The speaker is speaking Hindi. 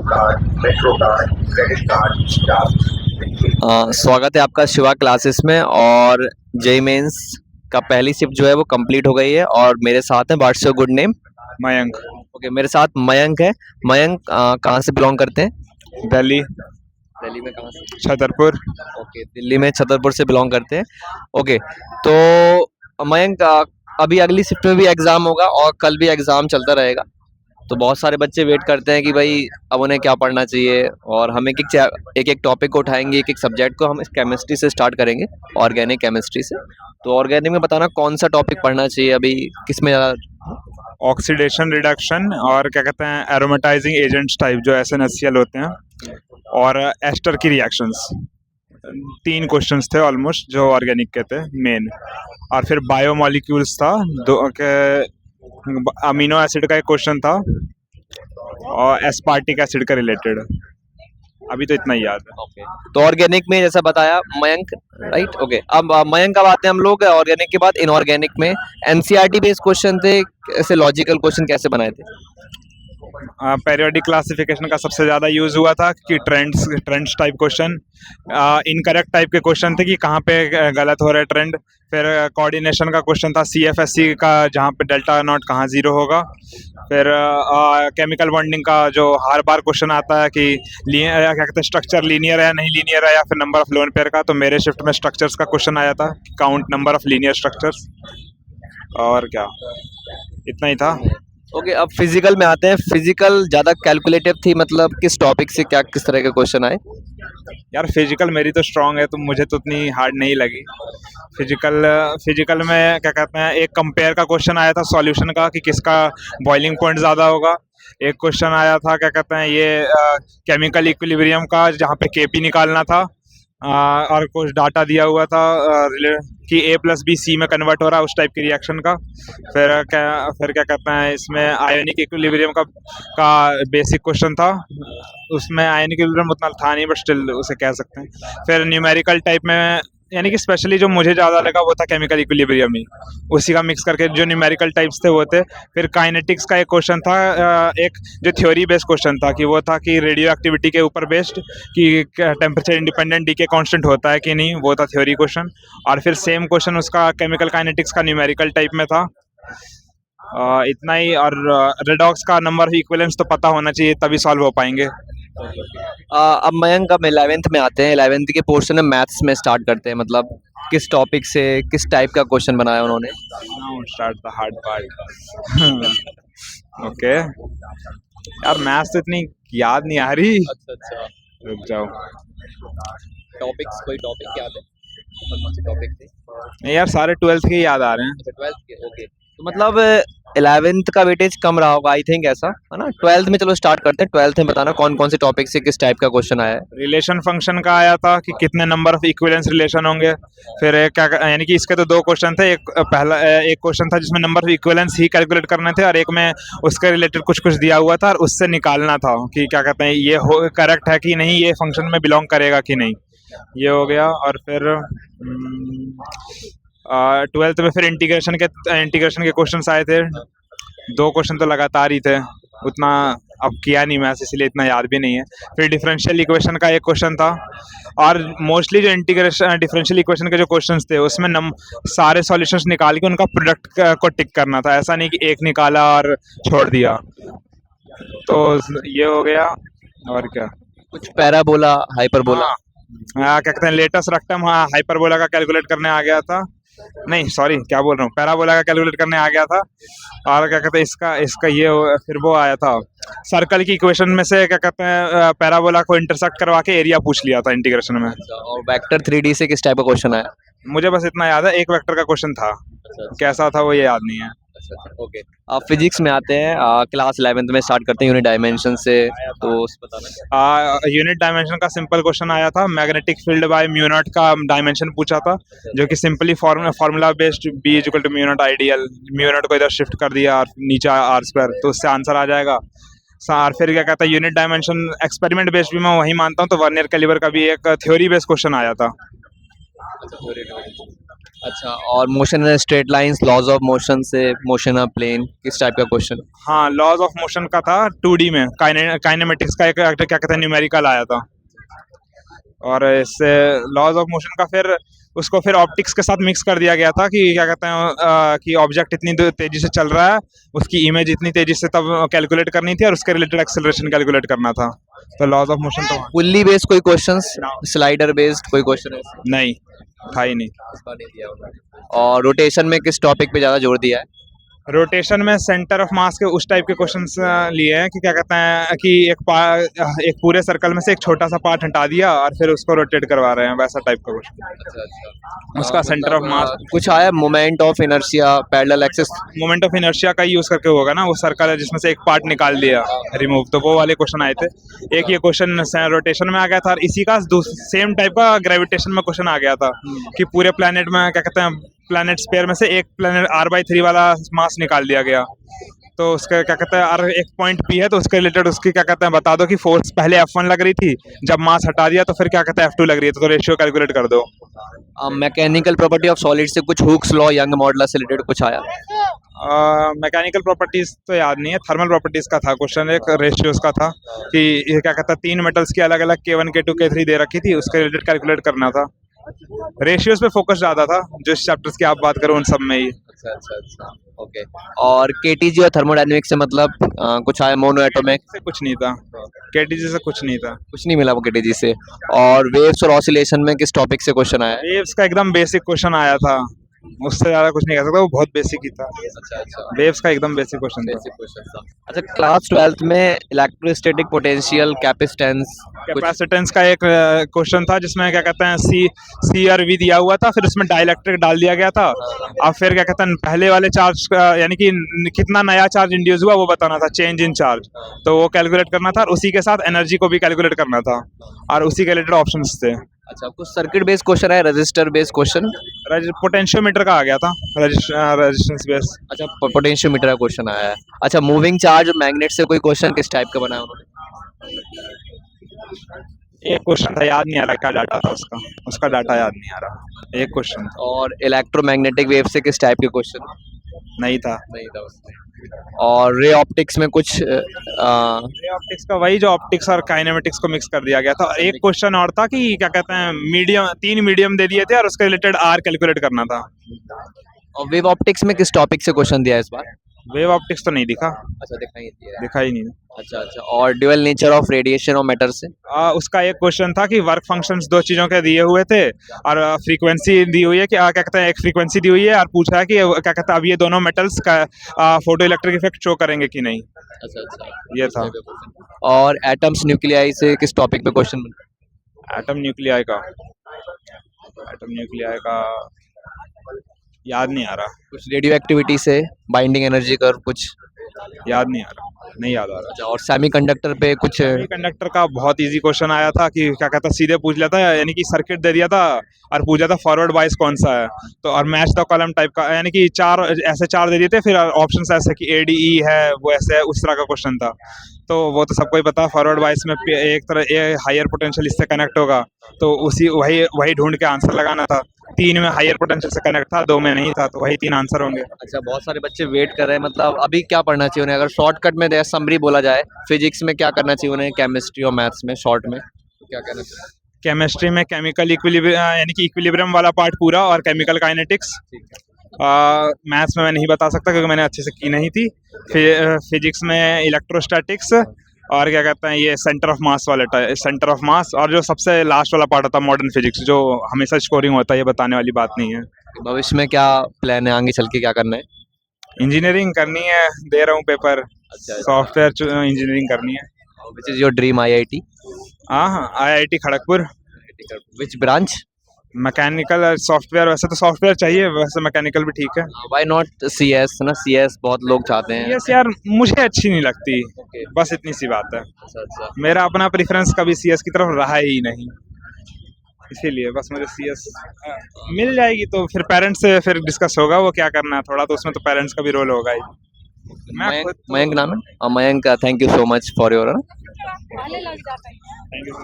Card, metro card, credit card, staff. स्वागत है आपका शिवा क्लासेस में। और जेई मेंस का पहली शिफ्ट जो है वो कंप्लीट हो गई है और मेरे साथ है। What's your good name? Mayank. Okay, मेरे साथ मयंक है। मयंक कहाँ से बिलोंग करते हैं? दिल्ली। दिल्ली में कहाँ से? छतरपुर। ओके, दिल्ली में छतरपुर से बिलोंग करते हैं। ओके, तो मयंक अभी अगली शिफ्ट में भी एग्ज़ाम होगा और कल भी एग्ज़ाम चलता रहेगा। तो बहुत सारे बच्चे वेट करते हैं कि भाई अब उन्हें क्या पढ़ना चाहिए, और हम एक एक टॉपिक को उठाएंगे, एक एक सब्जेक्ट को। हम इस केमिस्ट्री से स्टार्ट करेंगे, ऑर्गेनिक केमिस्ट्री से। तो ऑर्गेनिक में बताना कौन सा टॉपिक पढ़ना चाहिए, अभी किस में ज़्यादा? ऑक्सीडेशन रिडक्शन और क्या कहते हैं एरोमेटाइजिंग एजेंट्स टाइप जो SNHCl होते हैं, और एस्टर की रिएक्शंस। 3 क्वेश्चंस थे ऑलमोस्ट जो ऑर्गेनिक के थे मेन। और फिर बायोमॉलिक्यूल्स था, दो के अमीनो एसिड का एक क्वेश्चन था और एस्पार्टिक एसिड का रिलेटेड। अभी तो इतना ही याद है। ओके, तो ऑर्गेनिक में जैसा बताया मयंक, राइट? ओके, अब मयंक अब आते हैं हम लोग ऑर्गेनिक के बाद इनऑर्गेनिक में। एनसीईआरटी बेस्ड क्वेश्चन थे, ऐसे लॉजिकल क्वेश्चन कैसे बनाए थे? पेरियोडिक क्लासिफिकेशन का सबसे ज़्यादा यूज़ हुआ था कि trends type question, incorrect type के क्वेश्चन थे कि कहाँ पे गलत हो रहा है ट्रेंड। फिर कोऑर्डिनेशन का क्वेश्चन था, CFSC का, जहाँ पे डेल्टा नॉट कहाँ ज़ीरो होगा। फिर केमिकल बॉन्डिंग का जो हर बार क्वेश्चन आता है कि क्या कहते हैं स्ट्रक्चर लीनियर है नहीं लीनियर है, या फिर नंबर ऑफ लोन पेयर का। तो मेरे शिफ्ट में स्ट्रक्चर्स का क्वेश्चन आया था, count number of linear structures. और क्या, इतना ही था। ओके, अब फिजिकल में आते हैं। फिजिकल ज़्यादा कैलकुलेटिव थी, मतलब किस टॉपिक से क्या किस तरह के क्वेश्चन आए? यार फिजिकल मेरी तो स्ट्रांग है, तो मुझे तो उतनी हार्ड नहीं लगी। फिजिकल में क्या कहते हैं एक कंपेयर का क्वेश्चन आया था सॉल्यूशन का कि किसका बॉइलिंग पॉइंट ज़्यादा होगा। एक क्वेश्चन आया था क्या कहते हैं ये केमिकल इक्विलिब्रियम का, जहाँ पे KP निकालना था। और कुछ डाटा दिया हुआ था कि A+B C में कन्वर्ट हो रहा है, उस टाइप की रिएक्शन का। फिर क्या कहते हैं इसमें आयोनिक इक्विलिब्रियम का बेसिक क्वेश्चन था। उसमें आयोनिक इक्विलिब्रियम उतना था नहीं, बट स्टिल उसे कह सकते हैं। फिर न्यूमेरिकल टाइप में, यानी कि स्पेशली जो मुझे ज़्यादा लगा वो था केमिकल इक्विलिब्रियम ही, उसी का मिक्स करके जो न्यूमेरिकल टाइप्स थे वो थे। फिर काइनेटिक्स का एक क्वेश्चन था, एक जो थ्योरी बेस्ड क्वेश्चन था कि वो था कि रेडियो एक्टिविटी के ऊपर बेस्ड कि टेम्परेचर इंडिपेंडेंट डीके कांस्टेंट होता है कि नहीं, वो था थ्योरी क्वेश्चन। और फिर सेम क्वेश्चन उसका केमिकल काइनेटिक्स का न्यूमेरिकल टाइप में था। इतना ही। और रेडॉक्स का नंबर ऑफ इक्विवेलेंस तो पता होना चाहिए, तभी सॉल्व हो पाएंगे। अब मयंक अब 11th में आते हैं। 11th के पोर्शन में मैथ्स में स्टार्ट करते हैं, मतलब किस टॉपिक से किस टाइप का क्वेश्चन बनाया उन्होंने? Now start the hard part. Okay यार, मैथ्स तो इतनी याद नहीं आ रही। अच्छा, रुक जाओ। टॉपिक्स, कोई टॉपिक याद है? कौन से टॉपिक थे? नहीं यार, सारे 12th के ही याद आ रहे हैं। अच्छा, 12th के। ओके, तो मतलब 11th का वेटेज कम रहा होगा आई थिंक, ऐसा है ना? 12th में चलो स्टार्ट करते हैं। 12th में बताना कौन कौन से टॉपिक से किस टाइप का क्वेश्चन आया है। रिलेशन फंक्शन का आया था कि कितने नंबर ऑफ इक्विवेलेंस रिलेशन होंगे। फिर एक क्या, यानी कि इसके तो 2 क्वेश्चन थे। एक क्वेश्चन था जिसमें number of equivalence he calculate करने थे, और एक में उसके रिलेटेड कुछ कुछ दिया हुआ था और उससे निकालना था कि क्या कहते हैं ये हो करेक्ट है कि नहीं, ये फंक्शन में बिलोंग करेगा कि नहीं। ये हो गया। और फिर 12th में फिर इंटीग्रेशन के क्वेश्चंस आए थे। 2 क्वेश्चन तो लगातार ही थे, उतना अब किया नहीं मैं, इसलिए इतना याद भी नहीं है। फिर डिफरेंशियल इक्वेशन का एक क्वेश्चन था। और मोस्टली जो डिफरेंशियल इक्वेशन के जो क्वेश्चंस थे उसमें सारे सॉल्यूशंस निकाल के उनका प्रोडक्ट को टिक करना था, ऐसा नहीं कि एक निकाला और छोड़ दिया। तो ये हो गया। और क्या, कुछ पैराबोला, हाइपरबोला? क्या कहते हैं लेटस रेक्टम, हाँ, हाइपरबोला का कैलकुलेट करने आ गया था। नहीं सॉरी, क्या बोल रहा हूँ, पैराबोला का कैलकुलेट करने आ गया था। और क्या कहते हैं इसका ये फिर वो आया था सर्कल की इक्वेशन में से, क्या कहते हैं पैराबोला को इंटरसेक्ट करवा के एरिया पूछ लिया था इंटीग्रेशन में। और वेक्टर 3D से किस टाइप का क्वेश्चन आया? मुझे बस इतना याद है, एक वेक्टर का क्वेश्चन था। कैसा था वो ये याद नहीं है। ओके, आप फिजिक्स में आते हैं। क्लास 11th में स्टार्ट करते हैं यूनिट डायमेंशन से, तो बताना। यूनिट डायमेंशन का सिंपल क्वेश्चन आया था, magnetic field by mu naught का डायमेंशन पूछा था, जो कि simply formula based B = mu naught ideal, mu naught को इधर शिफ्ट कर दिया और नीचे R², तो उससे आंसर आ जाएगा। और फिर क्या कहता है यूनिट डायमेंशन एक्सपेरिमेंट बेस्ड भी मैं वही मानता हूँ, तो वर्नियर कैलिबर का भी एक थ्योरी बेस्ड क्वेश्चन आया था। अच्छा, और motion in straight lines, laws of motion से मोशन ऑफ प्लेन, किस टाइप का क्वेश्चन? हाँ, लॉज ऑफ मोशन का था 2D में, काइनेमेटिक्स का एक क्या कहते हैं न्यूमेरिकल आया था। और इससे लॉज ऑफ मोशन का फिर उसको फिर ऑप्टिक्स के साथ मिक्स कर दिया गया था कि क्या कहते हैं कि ऑब्जेक्ट इतनी तेजी से चल रहा है, उसकी इमेज इतनी तेजी से तब कैलकुलेट करनी थी और उसके रिलेटेड एक्सेलरेशन कैलकुलेट करना था। तो लॉज ऑफ मोशन तो फुल्ली बेस्ड कोई क्वेश्चंस, स्लाइडर बेस्ड कोई क्वेश्चन है? नहीं था ही नहीं। इसका नहीं दिया होगा। और रोटेशन में किस टॉपिक पे ज़्यादा जोर दिया है? रोटेशन में सेंटर ऑफ मास के उस टाइप के क्वेश्चंस लिए हैं कि क्या कहते हैं कि एक पूरे सर्कल में से एक छोटा सा पार्ट हटा दिया और फिर उसको रोटेट करवा रहे हैं, वैसा टाइप का क्वेश्चन। अच्छा अच्छा। उसका सेंटर ऑफ मास कुछ आया moment of inertia, parallel axis? Moment of inertia का यूज करके होगा ना, वो सर्कल है जिसमें से एक पार्ट निकाल दिया रिमूव, तो वो वाले क्वेश्चन आए थे। एक ये क्वेश्चन रोटेशन में आ गया था और इसी का सेम टाइप का ग्रेविटेशन में क्वेश्चन आ गया था कि पूरे प्लेनेट में क्या कहते हैं प्लैनेट स्पेयर में से एक प्लैनेट r/3 वाला मास निकाल दिया गया। तो उसका क्या कहते हैं r एक पॉइंट p है, तो उसके रिलेटेड उसकी क्या कहते हैं बता दो कि फोर्स पहले F1 लग रही थी, जब मास हटा दिया तो फिर क्या कहते हैं F2 लग रही है, तो रेशियो कैलकुलेट कर दो। मैकेनिकल प्रॉपर्टी ऑफ सॉलिड से कुछ हुक्स लॉ, यंग मॉडुलस से रिलेटेड कुछ आया? मैकेनिकल प्रॉपर्टीज तो याद नहीं है, थर्मल प्रॉपर्टीज का था क्वेश्चन, एक रेशियोज का था कि ये क्या कहता है 3 मेटल्स की अलग अलग K1 K2 K3 दे रखी थी, उसके रिलेटेड कैलकुलेट करना था। रेशियोज पे फोकस ज्यादा था, जो चैप्टर्स की आप बात करो उन सब में ही। अच्छा अच्छा अच्छा, ओके। और केटीजी और थर्मोडायनेमिक्स से मतलब कुछ आया मोनो एटॉमिक? से कुछ नहीं था, केटीजी से कुछ नहीं था, कुछ नहीं मिला वो केटीजी से। और वेव्स और ऑसिलेशन में किस टॉपिक से क्वेश्चन आया? वेव्स का एकदम बेसिक क्वेश्चन आया था, उससे ज्यादा कुछ नहीं कह सकता, वो बहुत बेसिक ही था। अच्छा अच्छा, वेव्स का एकदम बेसिक क्वेश्चन था। बेसिक क्वेश्चन था। अच्छा, क्लास 12th में इलेक्ट्रोस्टैटिक पोटेंशियल, कैपेसिटेंस, कैपेसिटेंस का एक क्वेश्चन था जिसमें क्या कहते हैं सी और वी दिया हुआ था, फिर उसमें डाइलेक्ट्रिक डाल दिया गया था। अब फिर क्या कहते हैं पहले वाले चार्ज यानी कि कितना नया चार्ज इंड्यूस हुआ वो बताना था, चेंज इन चार्ज, तो वो कैलकुलेट करना था और उसी के साथ एनर्जी को भी कैलकुलेट करना था और उसी के रिलेटेड ऑप्शंस थे। अच्छा, कुछ सर्किट बेस्ड क्वेश्चन है, रजिस्टर बेस्ड क्वेश्चन? पोटेंशियोमीटर का आ गया था, रेजिस्टेंस बेस। अच्छा, पोटेंशियोमीटर का क्वेश्चन आया है। अच्छा, मूविंग चार्ज मैग्नेट से कोई क्वेश्चन किस टाइप का बना है उन्होंने? एक क्वेश्चन था, याद नहीं आ रहा क्या डाटा था उसका, उसका डाटा याद नहीं आ रहा, एक क्वेश्चन था। और इलेक्ट्रोमैग्नेटिक वेव से किस टाइप के क्वेश्चन? नहीं था। नहीं था उसमें। और रे ऑप्टिक्स में कुछ रे ऑप्टिक्स का वही जो ऑप्टिक्स और काइनेमेटिक्स को मिक्स कर दिया गया था। एक क्वेश्चन और था कि क्या कहते हैं मीडियम, 3 मीडियम दे दिए थे और उसके रिलेटेड आर कैलकुलेट करना था। और वेव ऑप्टिक्स में किस टॉपिक से क्वेश्चन दिया है इस बार? वेव ऑप्टिक्स तो नहीं दिखा, अच्छा, दिखाई दिया है। दिखा ही नहीं। अच्छा अच्छा, और ड्यूअल नेचर ऑफ रेडिएशन और मैटर से? उसका एक क्वेश्चन था कि वर्क फंक्शंस 2 चीजों के दिए हुए थे और फ्रीक्वेंसी दी हुई है कि क्या कहते हैं एक फ्रीक्वेंसी दी हुई है और पूछा है कि क्या कहता है अब ये दोनों मेटल्स का फोटो इलेक्ट्रिक इफेक्ट शो करेंगे कि नहीं। अच्छा अच्छा, ये था। और एटम्स न्यूक्लियाई से किस टॉपिक पे क्वेश्चन? एटम न्यूक्लियाई का, एटम न्यूक्लियाई का याद नहीं आ रहा। कुछ रेडियो एक्टिविटी से, बाइंडिंग एनर्जी कर्व, कुछ याद नहीं आ रहा, नहीं याद आ रहा। अच्छा, और सेमीकंडक्टर पे कुछ? सेमीकंडक्टर का बहुत इजी क्वेश्चन आया था कि क्या कहता सीधे पूछ लेता है, यानी कि सर्किट दे दिया था और पूछा था फॉरवर्ड बायस कौन सा है, तो और मैच द कॉलम टाइप का, यानी कि 4 ऐसे 4 दे दिए थे, फिर ऑप्शंस ऐसे कि ADE है, वो ऐसे है, उस तरह का क्वेश्चन था। तो वो तो सबको ही पता, फॉरवर्ड बायस में एक तरह हायर पोटेंशियल इससे कनेक्ट होगा, तो उसी वही ढूंढ के आंसर लगाना था। 3 में हायर पोटेंशियल से कनेक्ट था, 2 में नहीं था, तो वही 3 आंसर होंगे। अच्छा, बहुत सारे बच्चे वेट कर रहे हैं, मतलब अभी क्या पढ़ना चाहिए उन्हें? अगर शॉर्टकट में समरी बोला जाए, फिजिक्स में क्या करना चाहिए उन्हें, केमिस्ट्री और मैथ्स में शॉर्ट में क्या करना चाहिए? केमिस्ट्री में केमिकल इक्विलिब्रियम यानी कि इक्विलिब्रियम वाला पार्ट पूरा और केमिकल काइनेटिक्स। मैथ्स में मैं नहीं बता सकता क्योंकि मैंने अच्छे से की नहीं थी। फिजिक्स में इलेक्ट्रोस्टैटिक्स और क्या कहते हैं ये सेंटर ऑफ मास वाला सेंटर ऑफ मास, और जो सबसे लास्ट वाला पार्ट होता है मॉडर्न फिजिक्स, जो हमेशा स्कोरिंग होता है, ये बताने वाली बात नहीं है। भविष्य में क्या प्लान है, आगे चल के क्या करना है? इंजीनियरिंग करनी है, दे रहा हूँ पेपर। अच्छा, सॉफ्टवेयर इंजीनियरिंग करनी है। Which is your dream? IIT? हाँ, IIT Kharagpur. Which branch? Mechanical software, वैसे तो सॉफ्टवेयर चाहिए, वैसे मैकेनिकल भी ठीक है। व्हाई नॉट CS ना? CS बहुत लोग चाहते हैं। CS यार मुझे अच्छी नहीं लगती, बस इतनी सी बात है। अच्छा अच्छा, मेरा अपना प्रेफरेंस कभी CS की तरफ रहा ही नहीं, इसीलिए बस मुझे CS मिल जाएगी तो फिर पेरेंट्स से फिर डिस्कस होगा वो क्या करना है, थोड़ा तो उसमें तो पेरेंट्स का भी रोल होगा ही। मयंक नाम है? Mayank, thank you so much for your thank you.